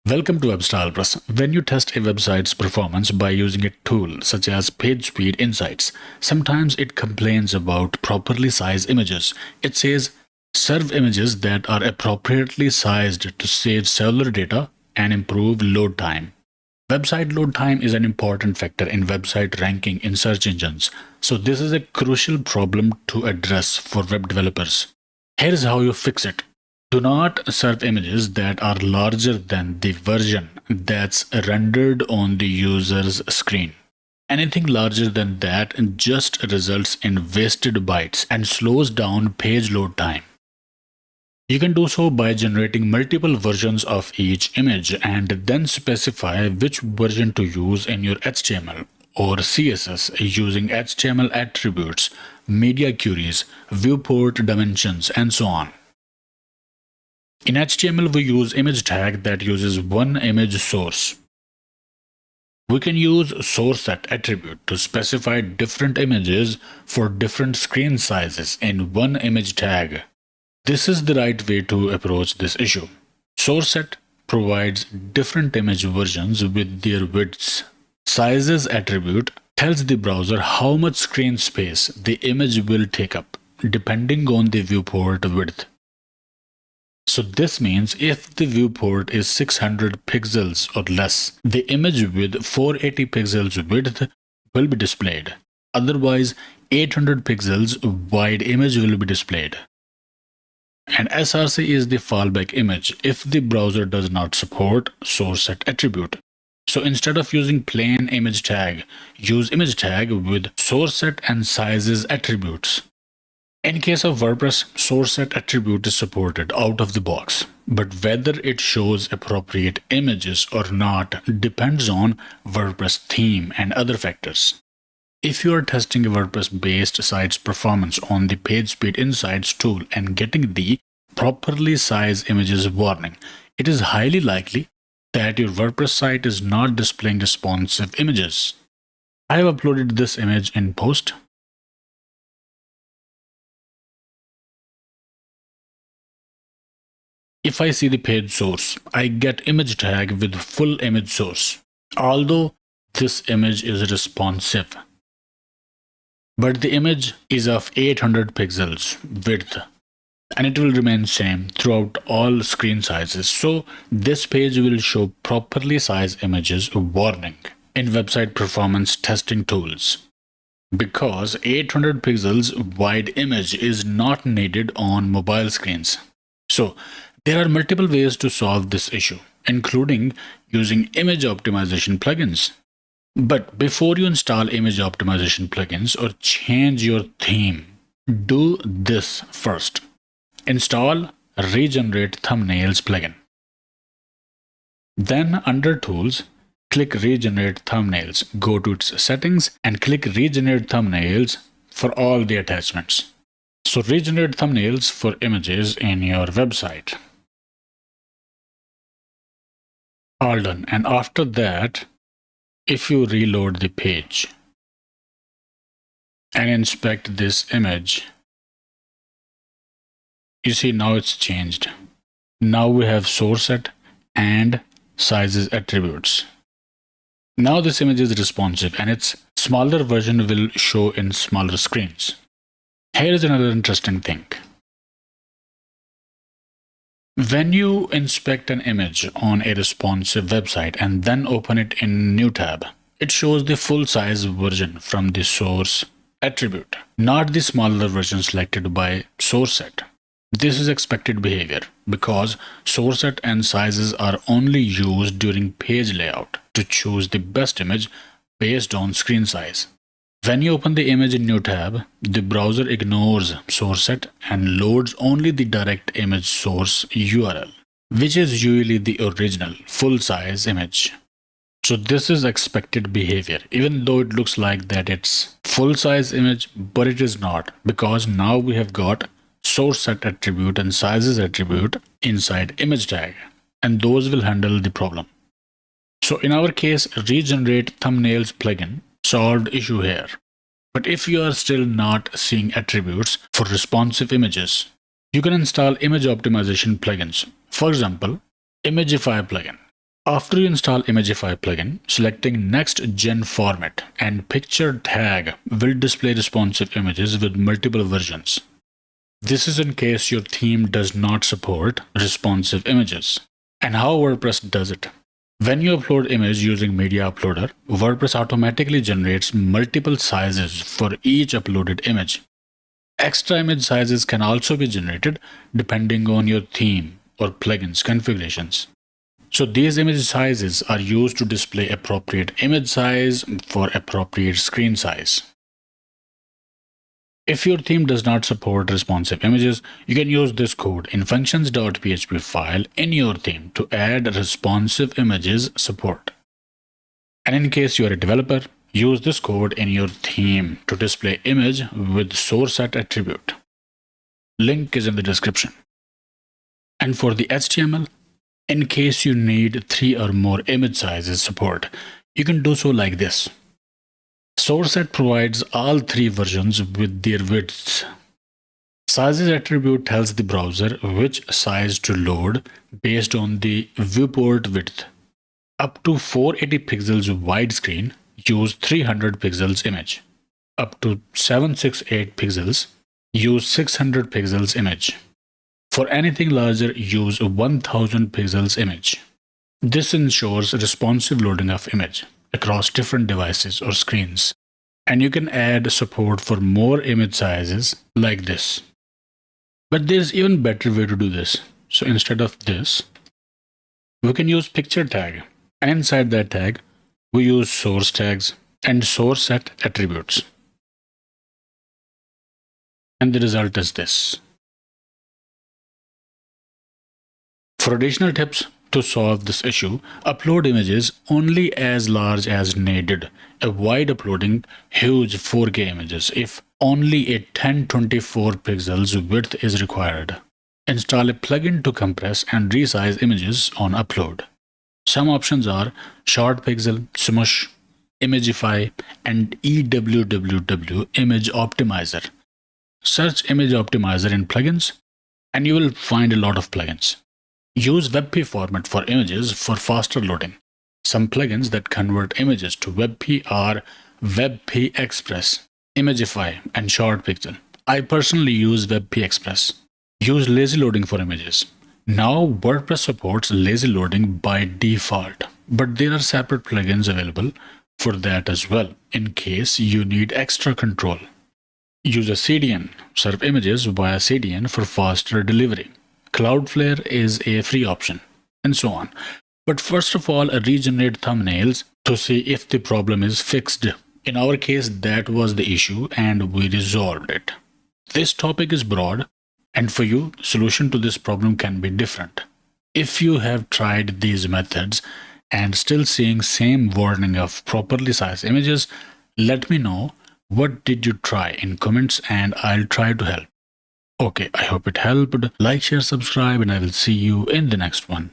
Welcome to WebPress. When you test a website's performance by using a tool such as PageSpeed Insights, sometimes it complains about properly sized images. It says, serve images that are appropriately sized to save cellular data and improve load time. Website load time is an important factor in website ranking in search engines, so this is a crucial problem to address for web developers. Here's how you fix it. Do not serve images that are larger than the version that's rendered on the user's screen. Anything larger than that just results in wasted bytes and slows down page load time. You can do so by generating multiple versions of each image and then specify which version to use in your HTML or CSS using HTML attributes, media queries, viewport dimensions, and so on. In HTML, we use image tag that uses one image source. We can use sourceSet attribute to specify different images for different screen sizes in one image tag. This is the right way to approach this issue. SourceSet provides different image versions with their widths. Sizes attribute tells the browser how much screen space the image will take up, depending on the viewport width. So this means if the viewport is 600 pixels or less, the image with 480 pixels width will be displayed. Otherwise, 800 pixels wide image will be displayed. And SRC is the fallback image if the browser does not support SourceSet attribute. So instead of using plain image tag, use image tag with SourceSet and sizes attributes. In case of WordPress, SourceSet attribute is supported out of the box, but whether it shows appropriate images or not depends on WordPress theme and other factors. If you are testing a WordPress-based site's performance on the PageSpeed Insights tool and getting the properly sized images warning, it is highly likely that your WordPress site is not displaying responsive images. I have uploaded this image in post. If I see the page source, I get image tag with full image source, although this image is responsive. But the image is of 800 pixels width, and it will remain same throughout all screen sizes. So this page will show properly sized images warning in website performance testing tools, because 800 pixels wide image is not needed on mobile screens. So there are multiple ways to solve this issue, including using image optimization plugins. But before you install image optimization plugins or change your theme, do this first. Install Regenerate Thumbnails plugin. Then under Tools, click Regenerate Thumbnails. Go to its settings and click Regenerate Thumbnails for all the attachments. So regenerate thumbnails for images in your website. All done. And after that, if you reload the page and inspect this image, you see now it's changed. Now we have SourceSet and sizes attributes. Now this image is responsive and its smaller version will show in smaller screens. Here is another interesting thing. When you inspect an image on a responsive website and then open it in a new tab, it shows the full size version from the source attribute, not the smaller version selected by SourceSet. This is expected behavior because SourceSet and sizes are only used during page layout to choose the best image based on screen size. When you open the image in new tab, the browser ignores SourceSet and loads only the direct image source URL, which is usually the original full-size image. So this is expected behavior, even though it looks like that it's full-size image, but it is not, because now we have got SourceSet attribute and sizes attribute inside image tag, and those will handle the problem. So in our case, Regenerate Thumbnails plugin solved issue here. But if you are still not seeing attributes for responsive images, you can install image optimization plugins. For example, Imagify plugin. After you install Imagify plugin, selecting Next Gen Format and Picture Tag will display responsive images with multiple versions. This is in case your theme does not support responsive images. And how WordPress does it. When you upload image using Media Uploader, WordPress automatically generates multiple sizes for each uploaded image. Extra image sizes can also be generated depending on your theme or plugin's configurations. So these image sizes are used to display appropriate image size for appropriate screen size. If your theme does not support responsive images, you can use this code in functions.php file in your theme to add responsive images support. And in case you are a developer, use this code in your theme to display image with source set attribute. Link is in the description. And for the HTML, in case you need 3 or more image sizes support, you can do so like this. SourceSet provides all 3 versions with their widths. Sizes attribute tells the browser which size to load based on the viewport width. Up to 480 pixels widescreen, use 300 pixels image. Up to 768 pixels, use 600 pixels image. For anything larger, use 1000 pixels image. This ensures responsive loading of image across different devices or screens. And you can add support for more image sizes like this. But there's even better way to do this. So instead of this, we can use picture tag. And inside that tag, we use source tags and source set attributes. And the result is this. For additional tips to solve this issue, upload images only as large as needed. Avoid uploading huge 4K images if only a 1024 pixels width is required. Install a plugin to compress and resize images on upload. Some options are Short Pixel, Smush, Imagify, and EWWW Image Optimizer. Search Image Optimizer in plugins and you will find a lot of plugins. Use WebP format for images for faster loading. Some plugins that convert images to WebP are WebP Express, Imagify, and Short Pixel. I personally use WebP Express. Use lazy loading for images. Now WordPress supports lazy loading by default, but there are separate plugins available for that as well in case you need extra control. Use a CDN, serve images via CDN for faster delivery. Cloudflare is a free option, and so on. But first of all, regenerate thumbnails to see if the problem is fixed. In our case, that was the issue and we resolved it. This topic is broad, and for you, solution to this problem can be different. If you have tried these methods and still seeing same warning of properly sized images, let me know what did you try in comments and I'll try to help. Okay, I hope it helped. Like, share, subscribe, and I will see you in the next one.